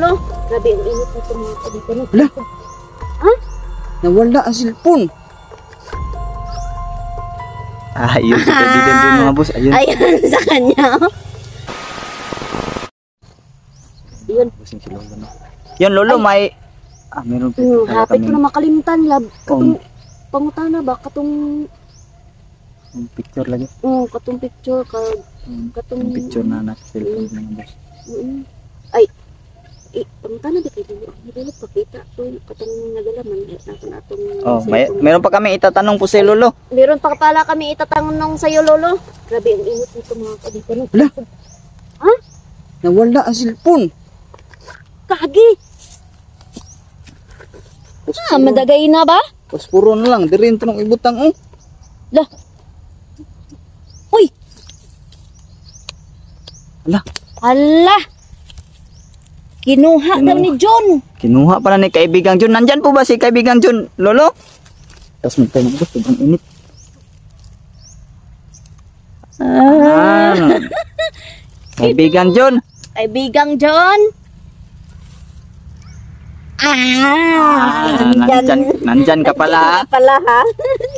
Lo, grabe ang init nito mga kaibigan. Wala. Ha? Nawala ang cellphone. Ayun sa kaibigan dun mga boss. Ayun. Ayan sa kanya. Yun. Yun lolo, may... meron pa. Hapit ko na makalimutan. Lab. Katong pangutana ba? Katong... picture lagi. Katong picture. Katong picture na nasa cellphone mga boss. Ay. Pangutana di kayo dito. Hindi pakita ko. Katong nagalaman. Meron pa kami itatanong po si lolo. Meron pa pala kami itatanong sa'yo, lolo. Grabe ang init nito mga kaibigan. Wala. Ha? Nawala ang cellphone. Kagi! Madagay na ba? Paspuro na lang. Dirin ito ng ibutang. Lah. Uy! Ala. Ala! Kinuha daw ni John. Kinuha pala ni kaibigang John. Nandyan po ba si kaibigang John, lolo? Tapos magtayo mga boss. Sobrang init. Kaibigang John. Kaibigang John. Nandyan ka pala. Ha?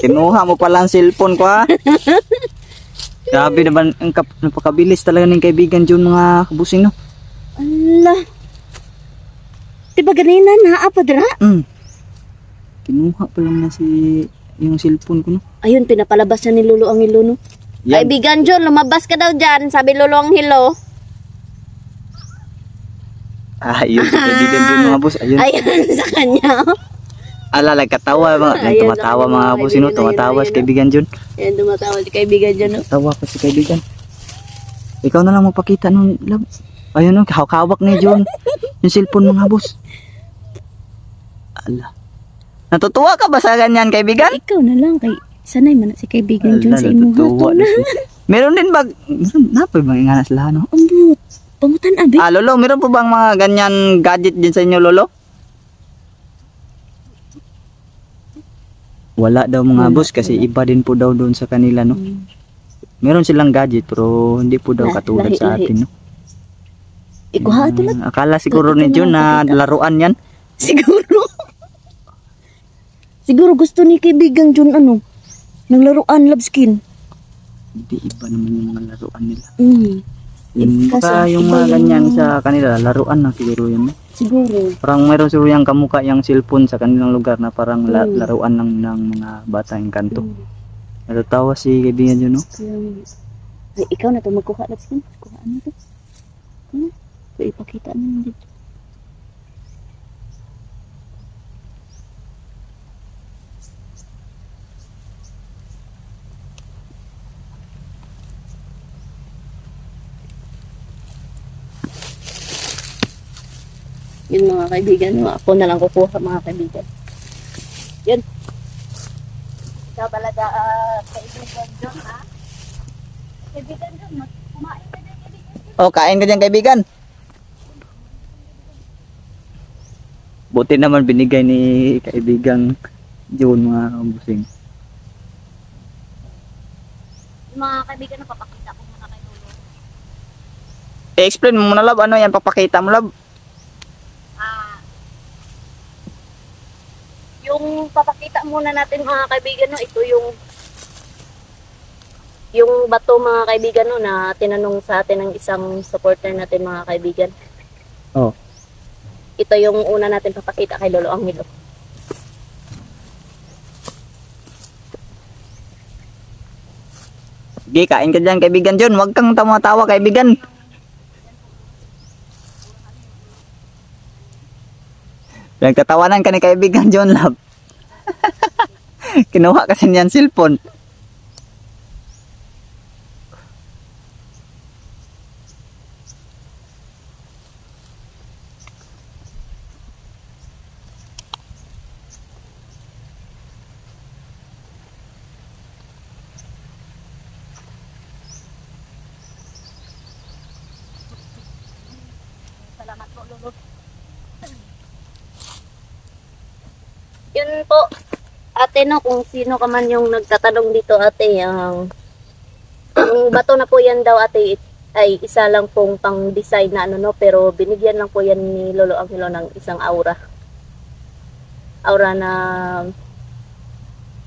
Kinuha mo pala ang cellphone ko ha. Grabe naman, napakabilis talaga ng kaibigan John mga kabusing no. Ala. Diba ganina na apadra? Kinuha pala na yung cellphone ko no. Ayun, pinapalabas na ni Lolo ang hilo no. Yan. Kaibigan John, lumabas ka daw dyan. Sabi Lolo ang hilo. Yun sa kaibigan John mga boss. Ayun. Ayan sa kanya. Alala, katawa mga. Ayun, Tumatawa mga boss. Tumatawa si ayun. kaibigan John. Ayan, tumatawa si kaibigan John no. Tawa pa si kaibigan. Ikaw na lang magpakita nung love. Ayun no, hawak ni John. Yung cellphone mga boss. Ala. Natutuwa ka ba sa ganyan kaibigan? Ikaw na lang kay sanay man na si kaibigan John sa imong natutuwa hatol. na siya. Meron din ba? Napay mga nganas lahat no? Ambot. Pangutan abi. Lolo, meron po bang mga ganyan gadget din sa inyo lolo? Wala daw mga boss kasi iba din po daw doon sa kanila no. Meron silang gadget pero hindi po daw katulad sa atin no. Ikuha ito lang. Akala siguro ni John na laruan yan. Siguro. Siguro gusto ni kaibigan John ano, ng laruan love skin. Hindi iba naman yung mga laruan nila. Kasi Yung mga ganyan sa kanila, laruan na siguro yun. Siguro. Parang mayroon siguro yung kamukha yung cellphone sa kanilang lugar na parang laruan ng mga bata yung kanto. Natatawa si kaibigan yun, no? Ay, ikaw na ito magkuha love skin. Kuha ano ito? So, ipakita naman dito. Yun mga kaibigan, ako na lang kukuha mga kaibigan. Yun. Ikaw talaga kaibigan John ha? Kaibigan John, kumain ka dyan kaibigan. Kain ka dyan kaibigan. Buti naman binigay ni kaibigang John mga busing. Yung mga kaibigan na papakita ko muna kay Lolo. I-explain mo muna love, ano yan papakita mo love? Yung papakita muna natin mga kaibigan no, ito yung bato mga kaibigan no, na tinanong sa atin ng isang supporter natin mga kaibigan. Ito yung una natin papakita kay Lolo Angelo. Sige, kain ka dyan kaibigan John, huwag kang tawa-tawa kaibigan. Nagtatawanan ka ni kaibigan John love. Kinuha kasi niyan cellphone. Salamat po Lolo. Yun po. Ate no, kung sino ka man yung nagtatanong dito ate, yung bato na po yan daw ate, ay isa lang pong pang design na ano no, pero binigyan lang po yan ni Lolo Angelo ng isang aura. Aura na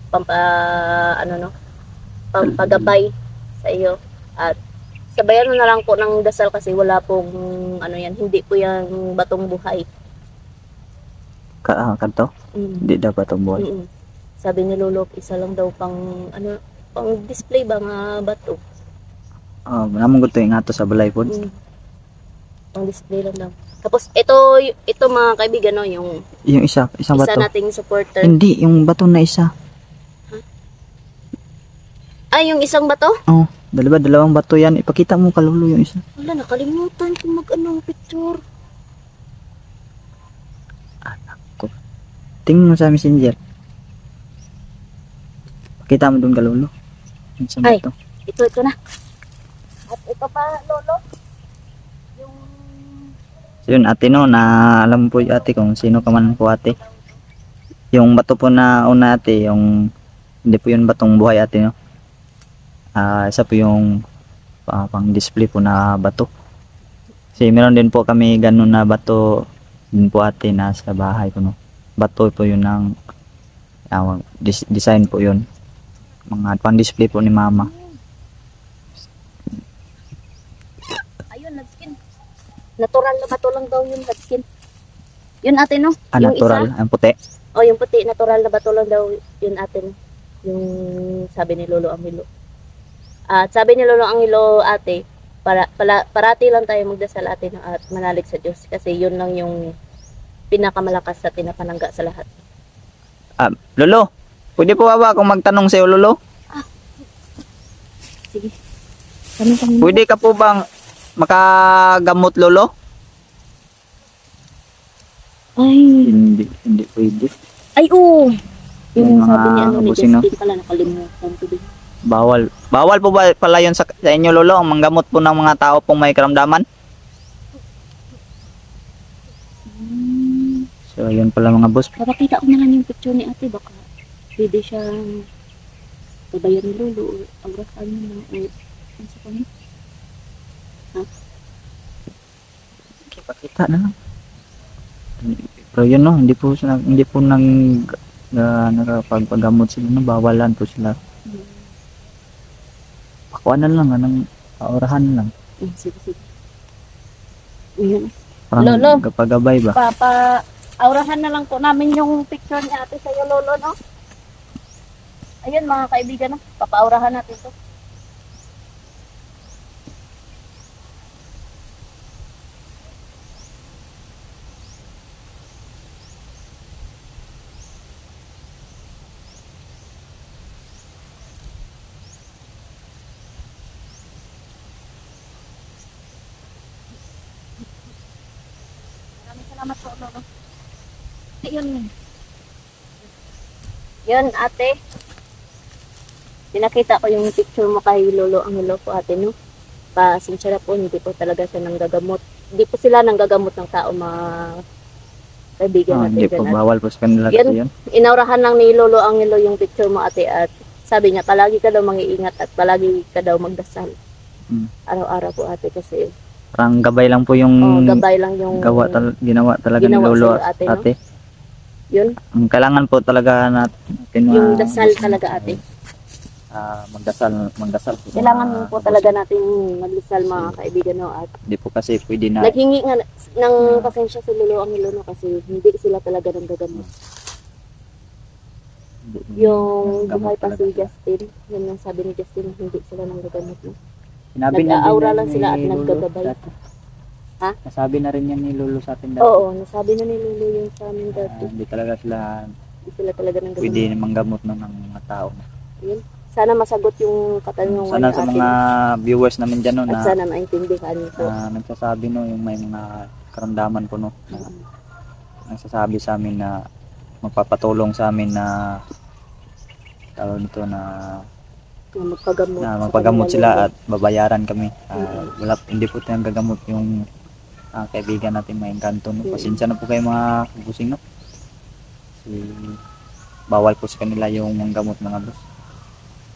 pampa ano no, pampagabay sa iyo. At sabayan mo na lang po ng dasal kasi wala pong ano yan, hindi po yan batong buhay. Kanto? Mm. Hindi dapat ang buhay. Mm. Sabi ni Lolo, isa lang daw pang ano, pang display ba nga bato. Namang gusto yung ato sa balay po. Mm. Pang display lang daw. Tapos ito mga kaibigan no, yung Yung isang isa bato. nating supporter. Hindi, yung bato na isa. Ay, yung isang bato? Dalawang bato yan. Ipakita mo kalulo yung isa. Wala, nakalimutan ko mag-ano, picture. Tingnan mo sa messenger. Pakita mo doon kalulo. Yung isang Ay. bato. Ito na. At ito pa, Lolo. Yung... So yun ate no, na alam po yung ate kung sino ka man po ate. Yung bato po na una ate, yung hindi po yun batong buhay ate no. Isa po yung pang display po na bato. Kasi meron din po kami ganun na bato din po ate na sa bahay po no. Bato po yun ng design po yun. Mga pang display po ni mama. Ayun, nadskin. Natural na bato lang daw yung nadskin. Yun ate no? Yung Natural, isa. ang puti. Yung puti, natural na bato lang daw yun ate no? Yung sabi ni Lolo Angelo. At sabi ni Lolo Angelo ate, parati lang tayo magdasal ate no, at manalig sa Diyos. Kasi yun lang yung pinakamalakas sa pinapanangga sa lahat. Lolo, pwede po ba akong magtanong sa iyo Lolo? Sige. Kami. Pwede ka po bang makagamot Lolo? Ay. Hindi pwede. Ay, oo. Yung Yung sabi mga ni ano ni busino. Justin pala nakalimutan ko din. Bawal po ba pala yun sa inyo Lolo, ang manggamot po ng mga tao pong may karamdaman? So yun pala mga boss. Papakita ko na lang yung picture ni ate, baka pwede siyang babayan ni Lolo o agrahan mo na o ano sa kanya. Pakita na lang. Pero yun no, hindi po nakapagpagamot sila no, bawalan po sila. Pakuanan lang, anong aurahan lang. Sige. Ayan. Parang Lolo. kapagabay ba? Aurahan na lang po namin yung picture ni ate sa'yo, Lolo, no? Ayun, mga kaibigan, no? Papaaurahan natin ito. Maraming salamat po, Lolo. Ayun. Yun, ate. Pinakita ko yung picture mo kay Lolo Angelo po, ate, no? Pasensya na po, hindi po talaga siya nanggagamot. Hindi po sila nanggagamot ng tao, mga kaibigan natin. Hindi po, dyan, bawal po sa kanila Yan. kasi yun. Inaurahan lang ni Lolo Angelo yung picture mo, ate, at sabi niya, palagi ka daw mag-iingat at palagi ka daw magdasal. Araw-araw po, ate, kasi Parang gabay lang po yung gabay lang yung ginawa talaga ni ginawa Lolo sa'yo, ate, no? ate. yun, Ang kailangan po talaga natin yung dasal talaga, ate. magdasal po. Kailangan po talaga natin magdasal, mga kaibigan, no? At Hindi po kasi pwede na naghingi nga ng pasensya si Lolo Angelo, no? Kasi hindi sila talaga nanggagamot. Yung buhay pa si Justin, yun yung sabi ni Justin, hindi sila nanggagamot, no? Sinabi na Nag-aaura din lang yan sila ni at Lolo naggagabay. dati. Ha? Nasabi na rin yan ni Lolo sa atin dati. Oo, nasabi na ni Lolo yung sa amin dati. Hindi talaga sila Hindi sila talaga nanggagamot. pwede manggamot ng mga tao. Yun. Sana masagot yung katanungan Sana sa natin. mga viewers namin dyan no, At na sana maintindihan po. nagsasabi no, yung may mga karamdaman po no, na nagsasabi sa amin na magpapatulong sa amin na tawag nito na magpagamot sila at babayaran kami. Hindi po tayong gagamot yung kaibigan natin may engkanto. No? Pasensya na po kayo mga busing. No? Bawal po sa kanila yung manggamot mga boss.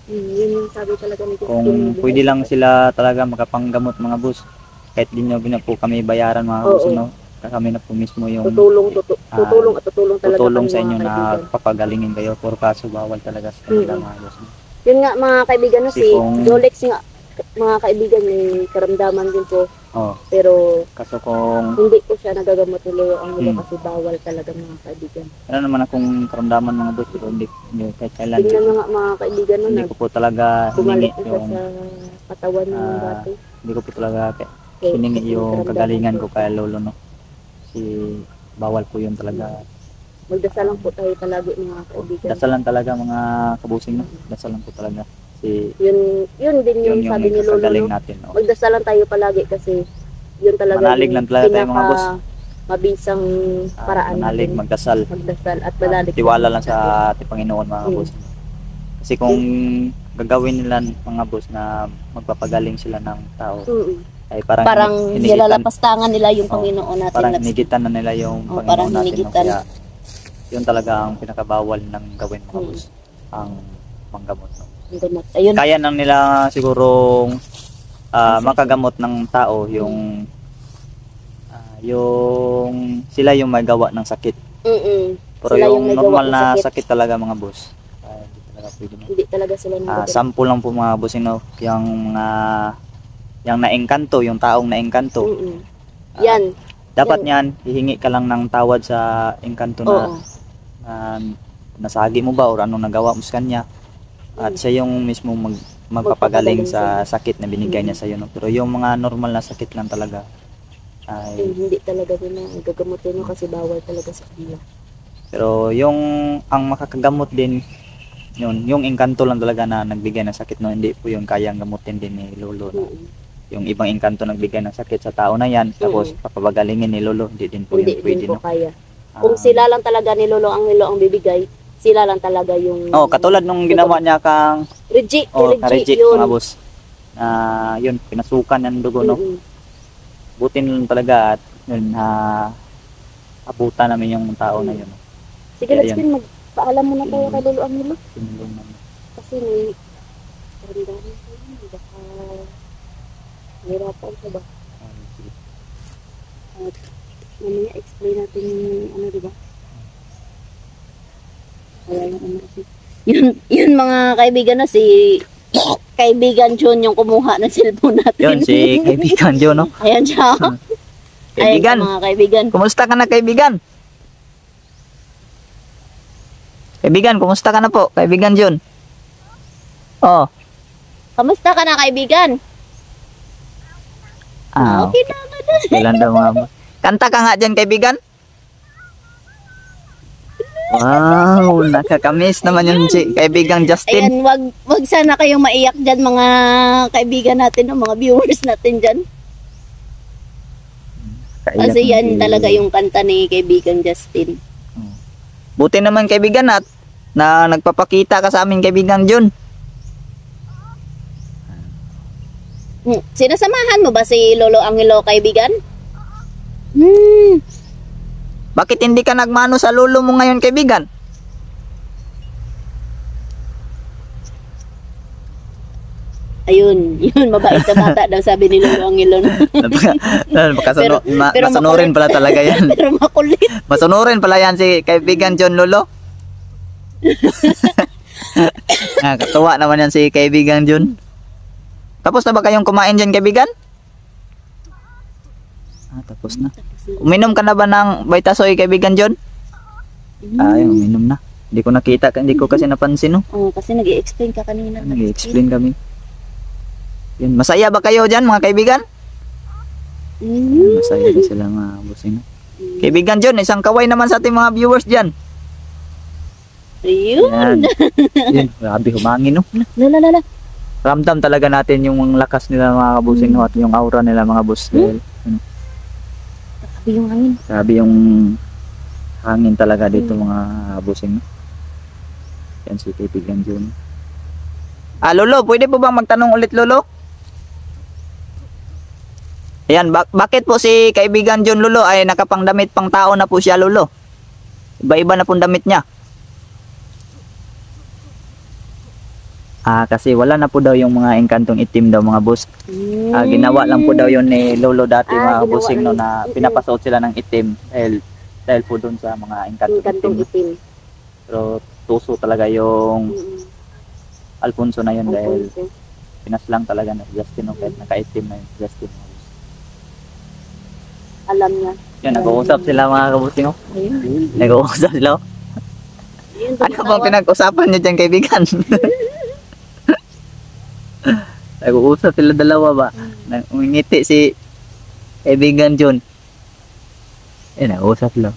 Yun yung sabi talaga ni Justin. Kung pwede lang sila talaga makapanggamot mga boss. Kahit di nyo na po kami bayaran mga boss, Oo. no? Kami na po mismo yung Tutulong at tutulong talaga tutulong kami, sa inyo mga na kaibigan. papagalingin kayo. Puro kaso bawal talaga sa kanila mga boss. No? Yun nga mga kaibigan, no, Kasi si kung- Jolex nga, mga kaibigan, may karamdaman din po. Oh, Pero kaso kung hindi ko siya nagagamot nilo ang nilo Hmm. kasi bawal talaga mga kaibigan. ano naman akong karamdaman mga boss, pero hindi kahit kailan. Tingnan nyo nga mga kaibigan, no, Hindi ko po talaga hiningi bumalik na siya yung sa katawan niya ng ah, dati. hindi ko po talaga Okay, hiningi kasi yung karamdaman kagalingan po. ko kay lolo, no? Si bawal po yun talaga. Magdasal lang po tayo palagi mga kaibigan. Dasalan talaga mga kabusing, no? Dasalan po talaga. Si Yun din yung yun yung sabi ni Lolo, kagaling no? natin, no? Magdasal lang tayo palagi kasi yun talaga Manalig yung lang talaga tayo, mga boss. mabisang paraan Manalig, natin magdasal. magdasal at manalig Tiwala lang sa ating Panginoon mga Hmm. boss. Kasi kung gagawin nila mga boss na magpapagaling sila ng tao, ay parang hinigitan, nilalapastangan nila yung Oo, Panginoon natin. parang hinigitan na nila yung Oo, parang Panginoon natin. No? hinigitan. Kaya yun talaga ang pinakabawal ng gawin mga Hmm. boss, ang panggamot. No? Gamot. Ayun. Kaya nang nila sigurong makagamot ng tao yung sila yung may gawa ng sakit. Pero Sila yung may normal gawa ng na sakit. sakit talaga mga boss, hindi talaga pwede. No? Hindi talaga sila nagagamot. Sample lang po mga boss, no? Yung naengkanto, yung taong naengkanto. Yan. Dapat niyan, hihingi ka lang ng tawad sa engkanto Oo. na nasagi mo ba o anong nagawa mo sa kanya. At siya yung mismo magpapagaling sa sakit na binigay niya sa iyo. No? Pero yung mga normal na sakit lang talaga ay Hindi talaga din na gagamutin mo kasi bawal talaga sa kanila. pero yung ang makakagamot din yung engkanto lang talaga na nagbigay ng sakit, no, hindi po yung kayang gamutin din ni Lolo. No? Yung ibang engkanto nagbigay ng sakit sa tao na yan, tapos papagalingin ni Lolo, hindi din po Hindi yung pwede. din po No? kaya. Kung sila lang talaga ni Lolo ang bibigay, sila lang talaga yung Katulad nung ginawa niya kang reject reject yun. mga boss. Yun, pinasukan ng dugo, no? Butin lang talaga at yun, abutan namin yung tao na yun. No? Sige, Kaya let's yun. magpaalam muna tayo kay Lolo ang Lolo. Tinulong namin. Kasi may karamdaman ko yun. Baka nahirapan siya ba? Sige. At mamaya explain natin yung ano, diba? Kaya yung ano kasi. Yun mga kaibigan na si kaibigan John yung kumuha ng cellphone natin. Yun, si kaibigan John, no? Ayan siya. Kaibigan, Ayan, mga kaibigan. kumusta ka na kaibigan? Kaibigan, kumusta ka na po? Kaibigan John. Oh. Kamusta ka na kaibigan? Okay na. Kailan daw mga boss. Kanta ka nga dyan, kaibigan. Wow, nakakamiss naman yun si kaibigang Justin. Ayan, wag sana kayong maiyak dyan mga kaibigan natin, no? Mga viewers natin dyan. Kaiyak Kasi yan si- talaga yung kanta ni kaibigang Justin. Buti naman kaibigan na nagpapakita ka sa amin kaibigang John. Sinasamahan mo ba si Lolo Angelo kaibigan? Bakit hindi ka nagmano sa lolo mo ngayon kaibigan? Ayun, yun, mabait na bata daw sabi ni Lolo Angelo. pero Masunurin pala talaga yan. Pero makulit. Masunurin pala yan si kaibigan John Lolo. Katuwa naman yan si kaibigan John. Tapos na ba kayong kumain dyan kaibigan? Tapos na. Uminom ka na ba ng Vitasoy kaibigan John? Ay, uminom na. Hindi ko nakita, hindi ko kasi napansin, no? Oo, kasi nag-i-explain ka kanina. Nag-explain kami. Yun. Masaya ba kayo dyan mga kaibigan? Masaya din sila mga busing. Kaibigan John, isang kaway naman sa ating mga viewers dyan. Ayun. Yan. Yun, grabe humangin, no? Lala. Ramdam talaga natin yung lakas nila mga kabusing, no? At yung aura nila mga boss. Dahil, Sabi yung hangin. sabi yung hangin talaga dito mga busing. No? Yan si kaibigan John. Lolo, pwede po bang magtanong ulit, Lolo? Ayan, bakit po si kaibigan John Lolo ay nakapangdamit pang tao na po siya, Lolo? Iba-iba na pong damit niya. Kasi wala na po daw yung mga engkantong itim daw mga boss. Ginawa lang po daw yun ni Lolo dati mga Ginawa bossing no, lang. na pinapasuot sila ng itim dahil po doon sa mga engkantong Kantong itim. itim. Pero tuso talaga yung Alfonso na yun dahil Alfonso. pinas lang talaga na Justin no, kahit nakaitim na yung Justin. Alam niya. Yan, nag-uusap sila mga kabusing no. Ayun. Nag-uusap sila. Ayun, Ano bang pinag-usapan niyo dyan kaibigan? Nag-uusap sila dalawa ba? Umingiti si kaibigan John. Nag-uusap sila.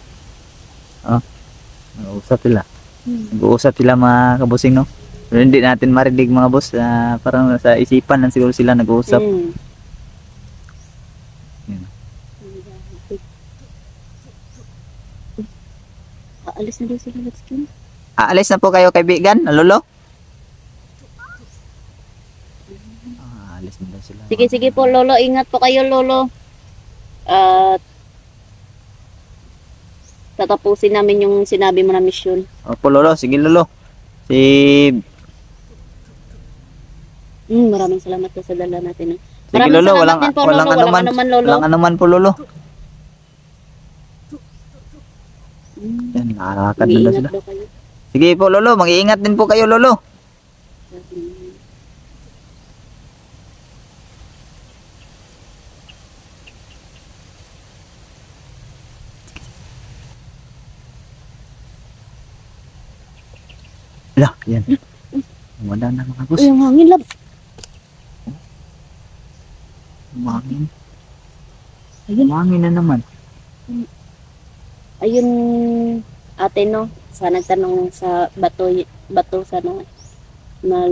Nag-uusap sila. Nag-uusap sila mga kabusing no. Pero hindi natin marinig mga boss. Parang sa isipan lang siguro sila nag-uusap. Yan. Aalis na daw sila Justin. Aalis na po kayo kaibigan, Lolo? Aalis na daw sila. Sige po Lolo, ingat po kayo Lolo. At tatapusin namin yung sinabi mo na mission. Opo Lolo, sige Lolo. Maraming salamat po sa dala natin. Sige Maraming Lolo, salamat walang din po, walang Lolo. anuman. Walang anuman, Lolo. Walang anuman po Lolo. Yan, nakakakad na daw Mag-iingat sila. daw kayo. Sige po Lolo, mag-iingat din po kayo Lolo. Lah, yan. Wala na mga boss. Uy, ang hangin lab. Umangin. Ayun. Umangin na naman. Ayun, ate no, sa nagtanong sa bato sana na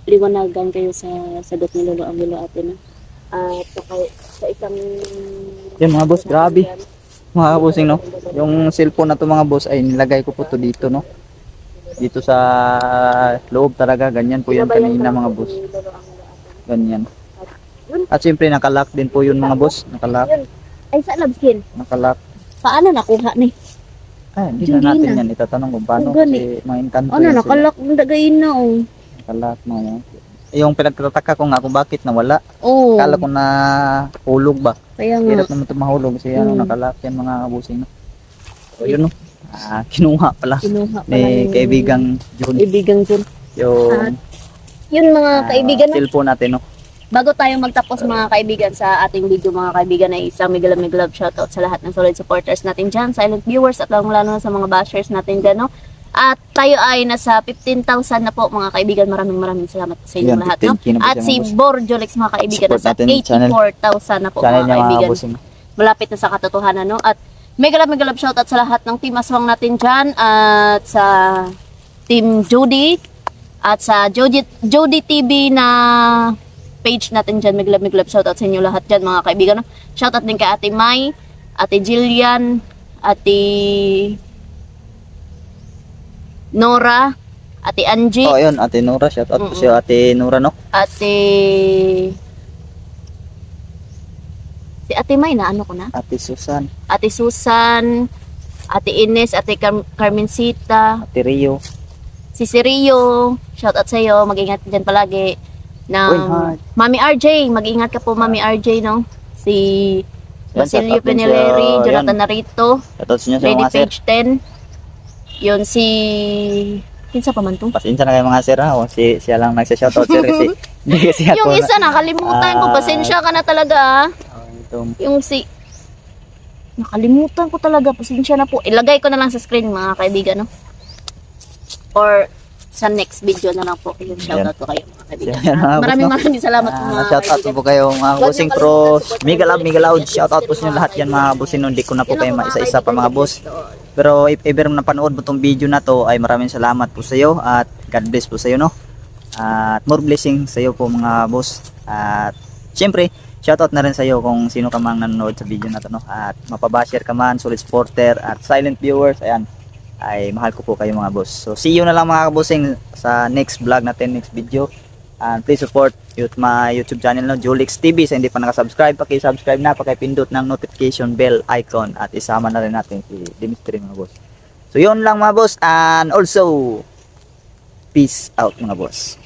liwanagan kayo sa sagot ni Lolo ang Lolo ate no. At sa isang Yan mga boss, grabe. Mga bossing no. Yung cellphone na to mga boss ay nilagay ko po to dito no. Dito sa loob talaga, ganyan po yan kanina mga boss. Ganyan. At siyempre nakalock din po yun mga boss. Nakalock. Ay sa labskin. Nakalock. Paano nakuha ni? Hindi Hindi na natin na. yan itatanong kung paano Ang gani. kasi mga engkanto Ano yan sila. nakalak ng dagayin na oh. Nakalock mga yan. Yung pinagtataka ko nga kung bakit nawala. Oh. Akala ko na hulog ba. Kaya nga. Hirap naman ito mahulog kasi ano, nakalock yan mga bossing no. So yun no. Kinuha pala Kinuha pala ni yung kaibigang Jun kaibigan Jun. yung Yun mga kaibigan no. cellphone natin no. Bago tayo magtapos mga kaibigan sa ating video mga kaibigan ay isang mega love shoutout sa lahat ng solid supporters natin dyan, silent viewers at lalo na sa mga bashers natin dyan no. At tayo ay nasa 15,000 na po mga kaibigan. Maraming salamat po sa inyong Yan, lahat no. 15K na po At siya, si mga boss. Borjolex mga kaibigan Support nasa natin yung channel. 84,000 na po Channel mga niya mga kaibigan. bossing. Malapit na sa katotohanan no. At mega love shoutout sa lahat ng team aswang natin dyan at sa team Jody at sa Jody TV na page natin dyan. Mega love shoutout sa inyo lahat dyan mga kaibigan no? Shoutout din kay Ate Mai, Ate Jillian, Ate Nora, Ate Angie, Yun, Ate Nora, shout out po siya Ate Nora no. Ate si Ate Mai na ano ko na? Ate Susan, Ate Susan, Ate Ines, Ate Carmencita, Ate Rio. si Rio, shout out sa iyo, mag-ingat dyan palagi. Uy, hi. Mami RJ, mag-ingat ka po Mami RJ no. Si Yan, Basilio shout out din Pinileri, sa- Jonathan yan. Narito, Shout out sa inyo sa Ready mga sir. Page 10. Yun si kinsa pa man to? Pasensya na kayo mga sir ha. Siya lang nagsa-shout out sir kasi hindi kasi ako. Yung isa nakalimutan ko, pasensya ka na talaga ah. Itong Yung si nakalimutan ko talaga, pasensya na po. Ilagay ko na lang sa screen mga kaibigan no. Or sa next video na lang po yung shoutout ko kayo mga kaibigan. Yan, mga boss, Maraming no? salamat po mga shout out kaibigan. po kayo mga Huwag bossing niyo pros. kalimutan support Mega loud, shout out po sa inyo lahat yan mga bossing. Hindi ko na po kayo maisa-isa pa mga boss. Pero if ever napanood mo tong video na to ay maraming salamat po sa iyo at God bless po sa iyo no. At more blessing sa iyo po mga boss. At syempre shoutout na rin sa iyo kung sino ka mang nanonood sa video na to no. At mapabasher ka man, solid supporter at silent viewers, ayan, ay mahal ko po kayo mga boss. So see you na lang mga kabusing sa next vlog natin, next video. And please support my YouTube channel no, Julix TV. Sa hindi pa nakasubscribe, paki-subscribe na, paki-pindot ng notification bell icon at isama na rin natin si Dimitri mga boss. So yun lang mga boss, and also peace out mga boss.